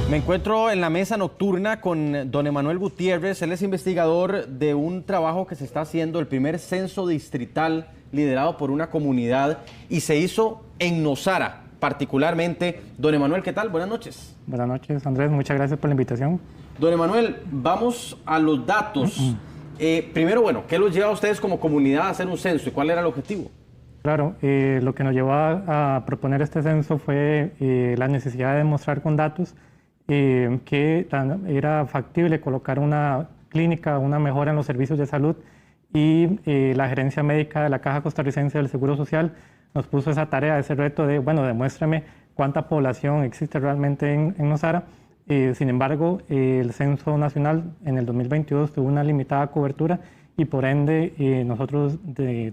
Me encuentro en la mesa nocturna con don Emanuel Gutiérrez. Él es investigador de un trabajo que se está haciendo, el primer censo distrital liderado por una comunidad, y se hizo en Nosara particularmente. Don Emanuel, ¿qué tal? Buenas noches. Buenas noches, Andrés. Muchas gracias por la invitación. Don Emanuel, vamos a los datos. Primero, bueno, ¿qué los lleva a ustedes como comunidad a hacer un censo y cuál era el objetivo? Claro, lo que nos llevó a proponer este censo fue la necesidad de demostrar con datos que era factible colocar una clínica, una mejora en los servicios de salud, y la gerencia médica de la Caja Costarricense del Seguro Social nos puso esa tarea, ese reto de, bueno, demuéstrame cuánta población existe realmente en Nosara. Sin embargo, el Censo Nacional en el 2022 tuvo una limitada cobertura y por ende nosotros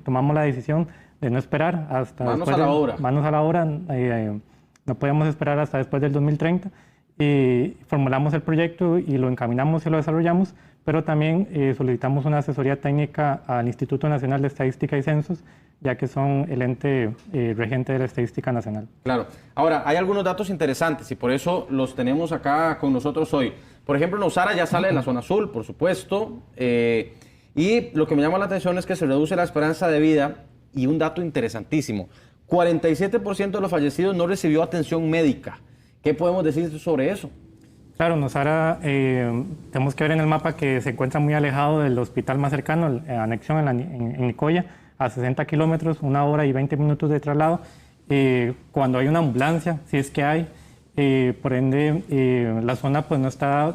tomamos la decisión de no esperar hasta manos a la obra. Manos a la obra, no podíamos esperar hasta después del 2030. Formulamos el proyecto y lo encaminamos y lo desarrollamos, pero también solicitamos una asesoría técnica al Instituto Nacional de Estadística y Censos, ya que son el ente regente de la estadística nacional. Claro. Ahora, hay algunos datos interesantes y por eso los tenemos acá con nosotros hoy. Por ejemplo, Nosara ya sale de la zona azul, por supuesto, y lo que me llama la atención es que se reduce la esperanza de vida, y un dato interesantísimo, 47% de los fallecidos no recibió atención médica. ¿Qué podemos decir sobre eso? Claro, Nosara, tenemos que ver en el mapa que se encuentra muy alejado del hospital más cercano, Anexión en Nicoya, a 60 kilómetros, 1 hora y 20 minutos de traslado. Cuando hay una ambulancia, si es que hay, por ende la zona pues no está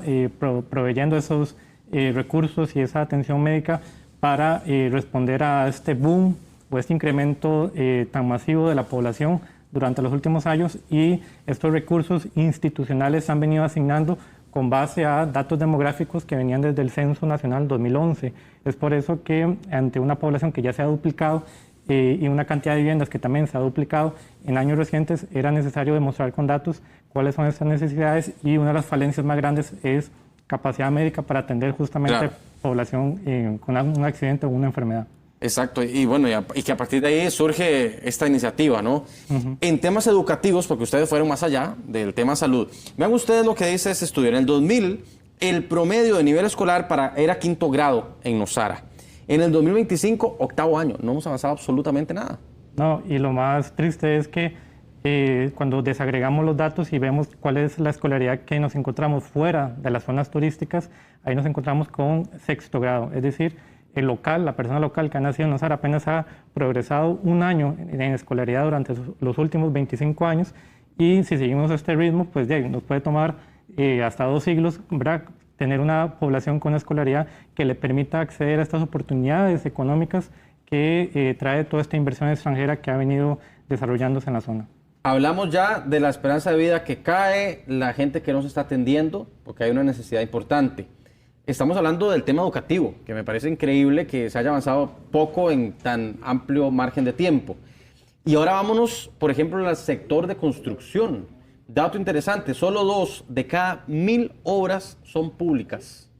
proveyendo esos recursos y esa atención médica para responder a este boom o este incremento tan masivo de la población durante los últimos años, y estos recursos institucionales se han venido asignando con base a datos demográficos que venían desde el Censo Nacional 2011. Es por eso que ante una población que ya se ha duplicado y una cantidad de viviendas que también se ha duplicado en años recientes, era necesario demostrar con datos cuáles son estas necesidades, y una de las falencias más grandes es capacidad médica para atender justamente población con un accidente o una enfermedad. Exacto, y bueno, y que a partir de ahí surge esta iniciativa, ¿no? En temas educativos, porque ustedes fueron más allá del tema salud, vean ustedes lo que dice ese estudio. En el 2000, el promedio de nivel escolar era 5º grado en Nosara. En el 2025, 8º año. No hemos avanzado absolutamente nada. No, y lo más triste es que cuando desagregamos los datos y vemos cuál es la escolaridad que nos encontramos fuera de las zonas turísticas, ahí nos encontramos con 6º grado, es decir, el local, la persona local que ha nacido en Nosara apenas ha progresado 1 año en escolaridad durante los últimos 25 años, y si seguimos este ritmo, pues nos puede tomar hasta 2 siglos, ¿verdad?, tener una población con escolaridad que le permita acceder a estas oportunidades económicas que trae toda esta inversión extranjera que ha venido desarrollándose en la zona. Hablamos ya de la esperanza de vida que cae, la gente que no se está atendiendo, porque hay una necesidad importante. Estamos hablando del tema educativo, que me parece increíble que se haya avanzado poco en tan amplio margen de tiempo. Y ahora vámonos, por ejemplo, al sector de construcción. Dato interesante, solo 2 de cada 1000 obras son públicas.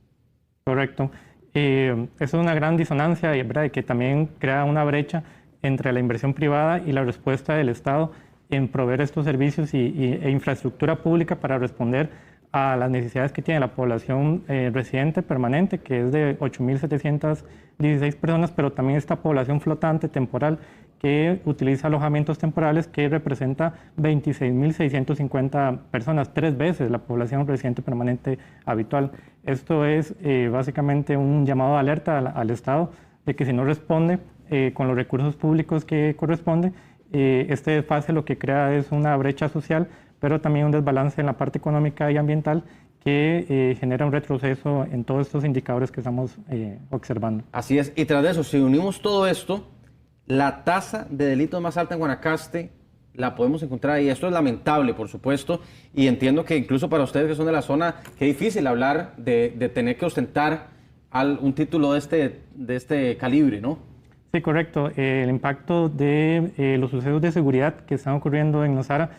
Correcto. Eso es una gran disonancia, ¿verdad?, y que también crea una brecha entre la inversión privada y la respuesta del Estado en proveer estos servicios e infraestructura pública para responder a las necesidades que tiene la población residente permanente, que es de 8.716 personas, pero también esta población flotante temporal que utiliza alojamientos temporales, que representa 26.650 personas, 3 veces la población residente permanente habitual. Esto es básicamente un llamado de alerta al Estado de que si no responde con los recursos públicos que corresponde, este desfase lo que crea es una brecha social, pero también un desbalance en la parte económica y ambiental que genera un retroceso en todos estos indicadores que estamos observando. Así es, y tras de eso, si unimos todo esto, la tasa de delitos más alta en Guanacaste la podemos encontrar ahí. Esto es lamentable, por supuesto, y entiendo que incluso para ustedes que son de la zona, qué difícil hablar de tener que ostentar un título de este calibre, ¿no? Sí, correcto. El impacto de los sucesos de seguridad que están ocurriendo en Nosara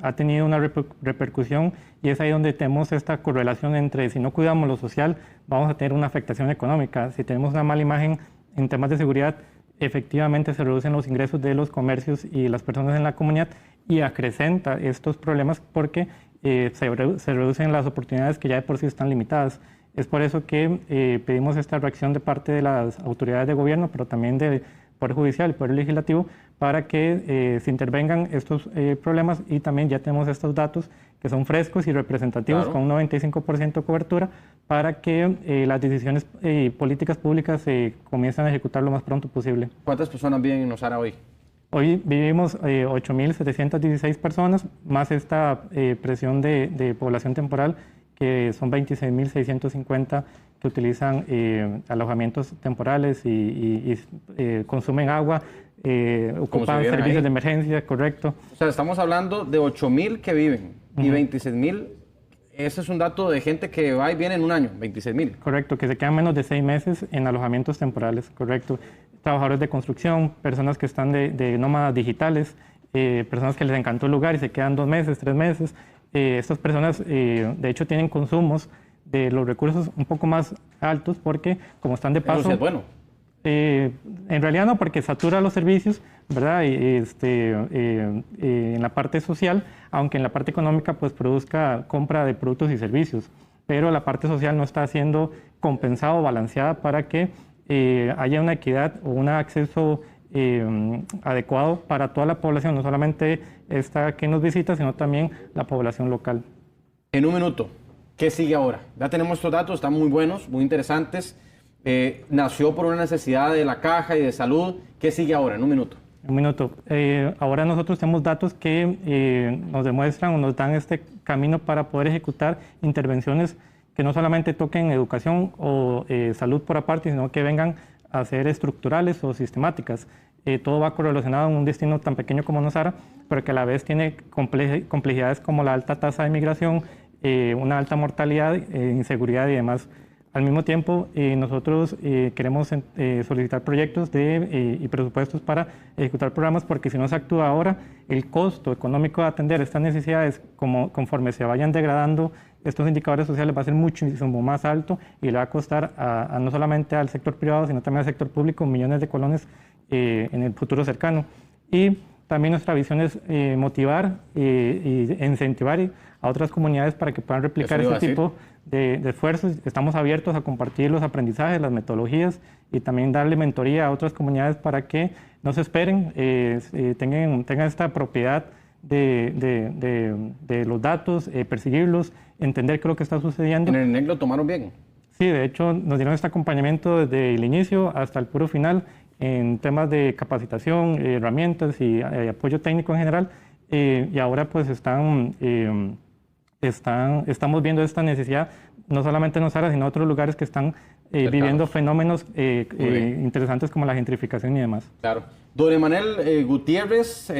ha tenido una repercusión, y es ahí donde tenemos esta correlación entre si no cuidamos lo social, vamos a tener una afectación económica. Si tenemos una mala imagen en temas de seguridad, efectivamente se reducen los ingresos de los comercios y las personas en la comunidad, y acrecenta estos problemas porque se reducen las oportunidades que ya de por sí están limitadas. Es por eso que pedimos esta reacción de parte de las autoridades de gobierno, pero también del Poder Judicial y Poder Legislativo, para que se intervengan estos problemas, y también ya tenemos estos datos que son frescos y representativos, claro, con un 95% de cobertura, para que las decisiones políticas públicas se comiencen a ejecutar lo más pronto posible. ¿Cuántas personas viven en Nosara hoy? Hoy vivimos 8.716 personas, más esta presión de población temporal, que son 26.650 que utilizan alojamientos temporales y consumen agua, ocupan servicios ahí de emergencia, correcto. O sea, estamos hablando de 8.000 que viven y 26.000. Ese es un dato de gente que va y viene en un año, 26.000. Correcto, que se quedan menos de 6 meses en alojamientos temporales, correcto. Trabajadores de construcción, personas que están de nómadas digitales, personas que les encantó el lugar y se quedan 2 meses, 3 meses. Estas personas, de hecho, tienen consumos de los recursos un poco más altos, porque como están de paso... Eso sí es bueno. En realidad no, porque satura los servicios, ¿verdad? En la parte social, aunque en la parte económica pues produzca compra de productos y servicios, pero la parte social no está siendo compensada o balanceada para que haya una equidad o un acceso adecuado para toda la población, no solamente esta que nos visita, sino también la población local. En un minuto, ¿qué sigue ahora? Ya tenemos estos datos, están muy buenos, muy interesantes. Nació por una necesidad de la caja y de salud. ¿Qué sigue ahora? En un minuto. Un minuto. Ahora nosotros tenemos datos que nos demuestran o nos dan este camino para poder ejecutar intervenciones que no solamente toquen educación o salud por aparte, sino que vengan a ser estructurales o sistemáticas. Todo va correlacionado en un destino tan pequeño como Nosara, pero que a la vez tiene complejidades como la alta tasa de migración, una alta mortalidad, inseguridad y demás. Al mismo tiempo, nosotros queremos solicitar proyectos y presupuestos para ejecutar programas, porque si no se actúa ahora, el costo económico de atender estas necesidades, conforme se vayan degradando estos indicadores sociales, va a ser muchísimo más alto y le va a costar no solamente al sector privado, sino también al sector público millones de colones en el futuro cercano. Y también nuestra visión es motivar y incentivar a otras comunidades para que puedan replicar este tipo de esfuerzos. Estamos abiertos a compartir los aprendizajes, las metodologías, y también darle mentoría a otras comunidades para que no se esperen, tengan esta propiedad de los datos, perseguirlos, entender qué es lo que está sucediendo. ¿En el NEC lo tomaron bien? Sí, de hecho nos dieron este acompañamiento desde el inicio hasta el puro final en temas de capacitación, herramientas y apoyo técnico en general, y ahora pues estamos viendo esta necesidad no solamente en Nosara, sino en otros lugares que están viviendo fenómenos interesantes como la gentrificación y demás. Claro. Don Emanuel Gutiérrez,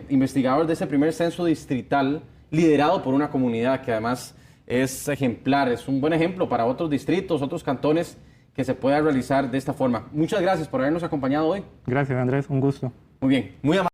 investigador de ese primer censo distrital, liderado por una comunidad que además es ejemplar, es un buen ejemplo para otros distritos, otros cantones, que se pueda realizar de esta forma. Muchas gracias por habernos acompañado hoy. Gracias, Andrés, un gusto. Muy bien, muy amable.